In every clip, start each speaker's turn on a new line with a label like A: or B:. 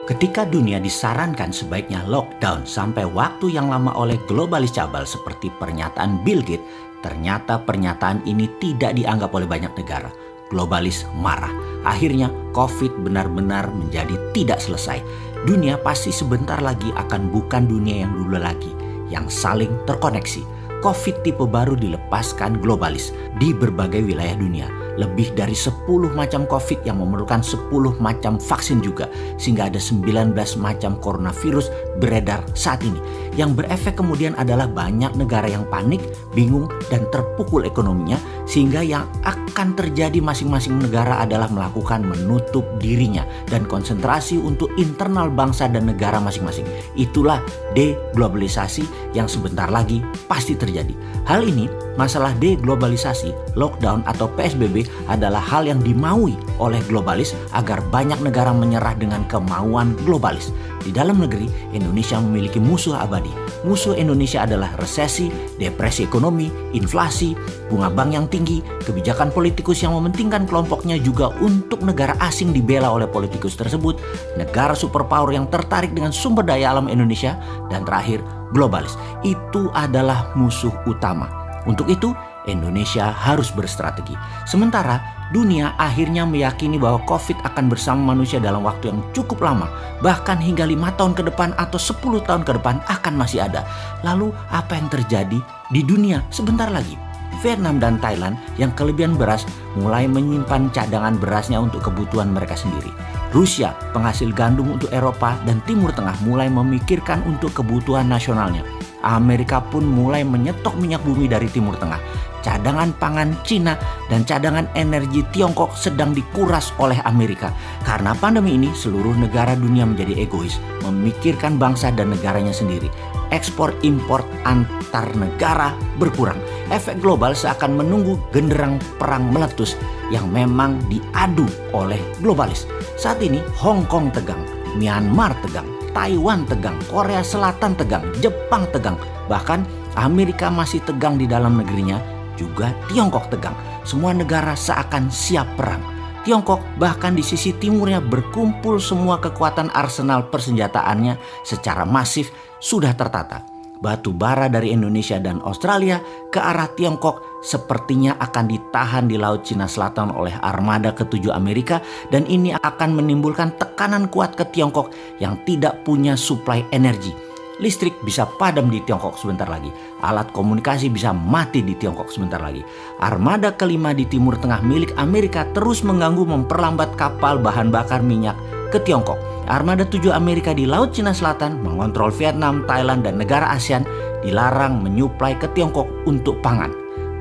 A: Ketika dunia disarankan sebaiknya lockdown sampai waktu yang lama oleh globalis cabal seperti pernyataan Bill Gates, ternyata pernyataan ini tidak dianggap oleh banyak negara. Globalis marah. Akhirnya COVID benar-benar menjadi tidak selesai. Dunia pasti sebentar lagi akan bukan dunia yang dulu lagi, yang saling terkoneksi. COVID tipe baru dilepaskan globalis di berbagai wilayah dunia. Lebih dari 10 macam COVID yang memerlukan 10 macam vaksin juga. Sehingga ada 19 macam coronavirus beredar saat ini. Yang berefek kemudian adalah banyak negara yang panik, bingung, dan terpukul ekonominya. Sehingga yang akan terjadi masing-masing negara adalah melakukan menutup dirinya dan konsentrasi untuk internal bangsa dan negara masing-masing. Itulah deglobalisasi yang sebentar lagi pasti terjadi. Hal ini, masalah deglobalisasi, lockdown atau PSBB adalah hal yang dimaui oleh globalis agar banyak negara menyerah dengan kemauan globalis. Di dalam negeri, Indonesia memiliki musuh abadi. Musuh Indonesia adalah resesi, depresi ekonomi, inflasi, bunga bank yang tinggi, kebijakan politikus yang mementingkan kelompoknya juga untuk negara asing dibela oleh politikus tersebut, negara superpower yang tertarik dengan sumber daya alam Indonesia, dan terakhir, globalis. Itu adalah musuh utama. Untuk itu, Indonesia harus berstrategi. Sementara dunia akhirnya meyakini bahwa COVID akan bersama manusia dalam waktu yang cukup lama, bahkan hingga 5 tahun ke depan atau 10 tahun ke depan akan masih ada. Lalu apa yang terjadi di dunia sebentar lagi? Vietnam dan Thailand yang kelebihan beras mulai menyimpan cadangan berasnya untuk kebutuhan mereka sendiri. Rusia, penghasil gandum untuk Eropa dan Timur Tengah, mulai memikirkan untuk kebutuhan nasionalnya. Amerika pun mulai menyetok minyak bumi dari Timur Tengah. Cadangan pangan Cina dan cadangan energi Tiongkok sedang dikuras oleh Amerika. Karena pandemi ini, seluruh negara dunia menjadi egois, memikirkan bangsa dan negaranya sendiri. Ekspor-impor antar negara berkurang. Efek global seakan menunggu genderang perang meletus yang memang diadu oleh globalis. Saat ini Hong Kong tegang, Myanmar tegang, Taiwan tegang, Korea Selatan tegang, Jepang tegang. Bahkan Amerika masih tegang di dalam negerinya, juga Tiongkok tegang. Semua negara seakan siap perang. Tiongkok bahkan di sisi timurnya berkumpul semua kekuatan arsenal persenjataannya secara masif sudah tertata. Batu bara dari Indonesia dan Australia ke arah Tiongkok sepertinya akan ditahan di Laut Cina Selatan oleh armada ke-7 Amerika, dan ini akan menimbulkan tekanan kuat ke Tiongkok yang tidak punya suplai energi. Listrik bisa padam di Tiongkok sebentar lagi. Alat komunikasi bisa mati di Tiongkok sebentar lagi. Armada kelima di Timur Tengah milik Amerika terus mengganggu memperlambat kapal bahan bakar minyak ke Tiongkok. Armada 7 Amerika di Laut Cina Selatan mengontrol Vietnam, Thailand, dan negara ASEAN dilarang menyuplai ke Tiongkok untuk pangan.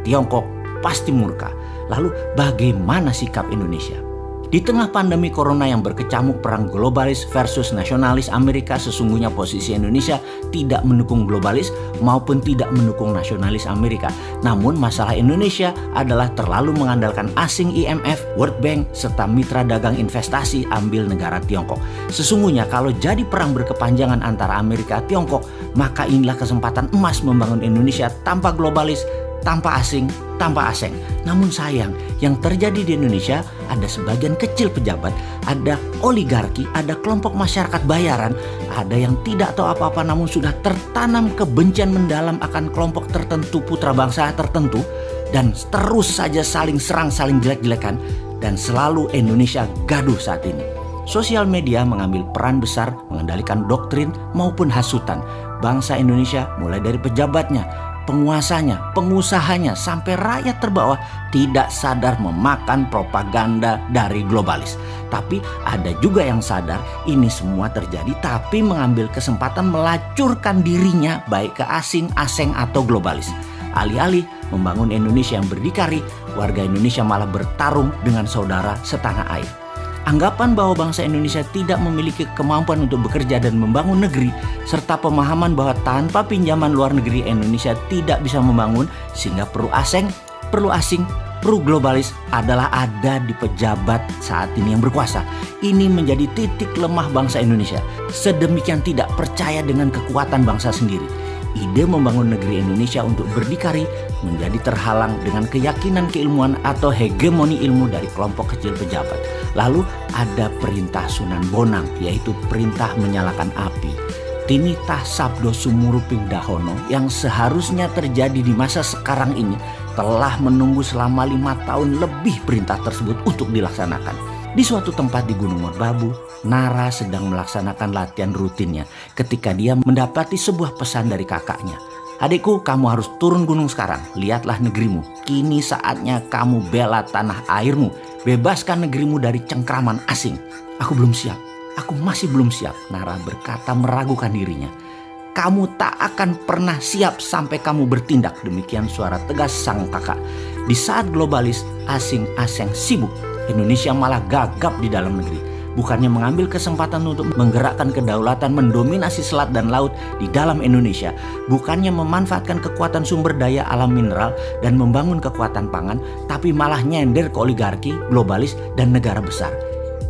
A: Tiongkok pasti murka. Lalu bagaimana sikap Indonesia? Di tengah pandemi corona yang berkecamuk perang globalis versus nasionalis Amerika, sesungguhnya posisi Indonesia tidak mendukung globalis maupun tidak mendukung nasionalis Amerika. Namun masalah Indonesia adalah terlalu mengandalkan asing IMF, World Bank, serta mitra dagang investasi ambil negara Tiongkok. Sesungguhnya kalau jadi perang berkepanjangan antara Amerika dan Tiongkok, maka inilah kesempatan emas membangun Indonesia tanpa globalis, tanpa asing, tanpa asing. Namun sayang, yang terjadi di Indonesia ada sebagian kecil pejabat, ada oligarki, ada kelompok masyarakat bayaran, ada yang tidak tahu apa-apa namun sudah tertanam kebencian mendalam akan kelompok tertentu, putra bangsa tertentu, dan terus saja saling serang, saling jelek-jelekan, dan selalu Indonesia gaduh saat ini. Sosial media mengambil peran besar mengendalikan doktrin maupun hasutan. Bangsa Indonesia mulai dari pejabatnya, penguasanya, pengusahanya, sampai rakyat terbawah tidak sadar memakan propaganda dari globalis. Tapi ada juga yang sadar ini semua terjadi tapi mengambil kesempatan melacurkan dirinya baik ke asing, asing atau globalis. Alih-alih membangun Indonesia yang berdikari, warga Indonesia malah bertarung dengan saudara setanah air. Anggapan bahwa bangsa Indonesia tidak memiliki kemampuan untuk bekerja dan membangun negeri, serta pemahaman bahwa tanpa pinjaman luar negeri Indonesia tidak bisa membangun, sehingga perlu asing, perlu globalis adalah ada di pejabat saat ini yang berkuasa. Ini menjadi titik lemah bangsa Indonesia. Sedemikian tidak percaya dengan kekuatan bangsa sendiri. ide membangun negeri Indonesia untuk berdikari menjadi terhalang dengan keyakinan keilmuan atau hegemoni ilmu dari kelompok kecil pejabat. Lalu ada perintah Sunan Bonang, yaitu perintah menyalakan api. Tinitah Sabdo Sumuruping Dahono yang seharusnya terjadi di masa sekarang ini telah menunggu selama 5 tahun lebih perintah tersebut untuk dilaksanakan. Di suatu tempat di Gunung Merbabu, Nara sedang melaksanakan latihan rutinnya ketika dia mendapati sebuah pesan dari kakaknya. Adikku, kamu harus turun gunung sekarang. Lihatlah negerimu. Kini saatnya kamu bela tanah airmu. Bebaskan negerimu dari cengkraman asing. Aku belum siap. Aku masih belum siap. Nara berkata meragukan dirinya. Kamu tak akan pernah siap sampai kamu bertindak. Demikian suara tegas sang kakak. Di saat globalis asing-asing sibuk, Indonesia malah gagap di dalam negeri. Bukannya mengambil kesempatan untuk menggerakkan kedaulatan mendominasi selat dan laut di dalam Indonesia. Bukannya memanfaatkan kekuatan sumber daya alam mineral dan membangun kekuatan pangan. Tapi malah nyender ke oligarki, globalis, dan negara besar.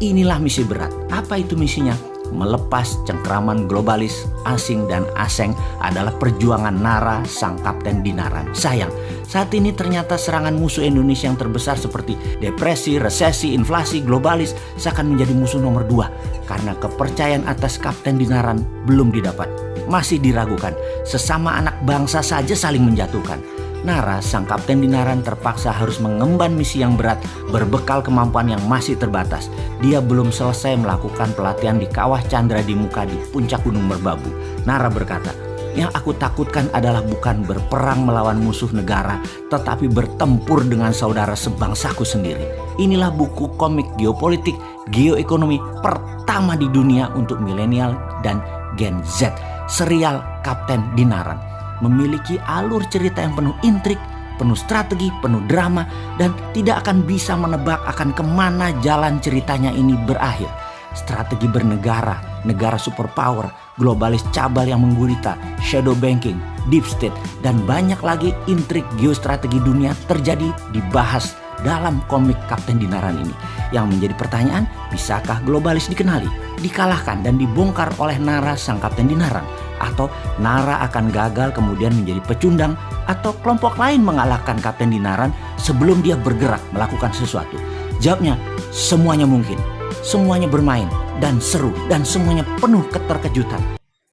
A: Inilah misi berat. Apa itu misinya? Melepas cengkraman globalis, asing dan aseng adalah perjuangan Nara sang kapten Dinaran. Sayang, saat ini ternyata serangan musuh Indonesia yang terbesar seperti depresi, resesi, inflasi, globalis seakan menjadi musuh nomor 2 karena kepercayaan atas kapten Dinaran belum didapat. Masih diragukan, sesama anak bangsa saja saling menjatuhkan. Nara, sang kapten Dinaran terpaksa harus mengemban misi yang berat berbekal kemampuan yang masih terbatas. Dia belum selesai melakukan pelatihan di Kawah Chandra di Muka di puncak Gunung Merbabu. Nara berkata, yang aku takutkan adalah bukan berperang melawan musuh negara, tetapi bertempur dengan saudara sebangsaku sendiri. Inilah buku komik geopolitik, geoekonomi pertama di dunia untuk milenial dan Gen Z, serial Kapten Dinaran. Memiliki alur cerita yang penuh intrik, penuh strategi, penuh drama, dan tidak akan bisa menebak akan kemana jalan ceritanya ini berakhir. Strategi bernegara, negara superpower, globalis cabal yang menggurita, shadow banking, deep state, dan banyak lagi intrik geostrategi dunia terjadi dibahas dalam komik Kapten Dinaran ini. Yang menjadi pertanyaan, bisakah globalis dikenali, dikalahkan, dan dibongkar oleh Nara sang Kapten Dinaran? Atau Nara akan gagal kemudian menjadi pecundang, atau kelompok lain mengalahkan Kapten Dinaran sebelum dia bergerak melakukan sesuatu? Jawabnya, semuanya mungkin, semuanya bermain dan seru, dan semuanya penuh keterkejutan.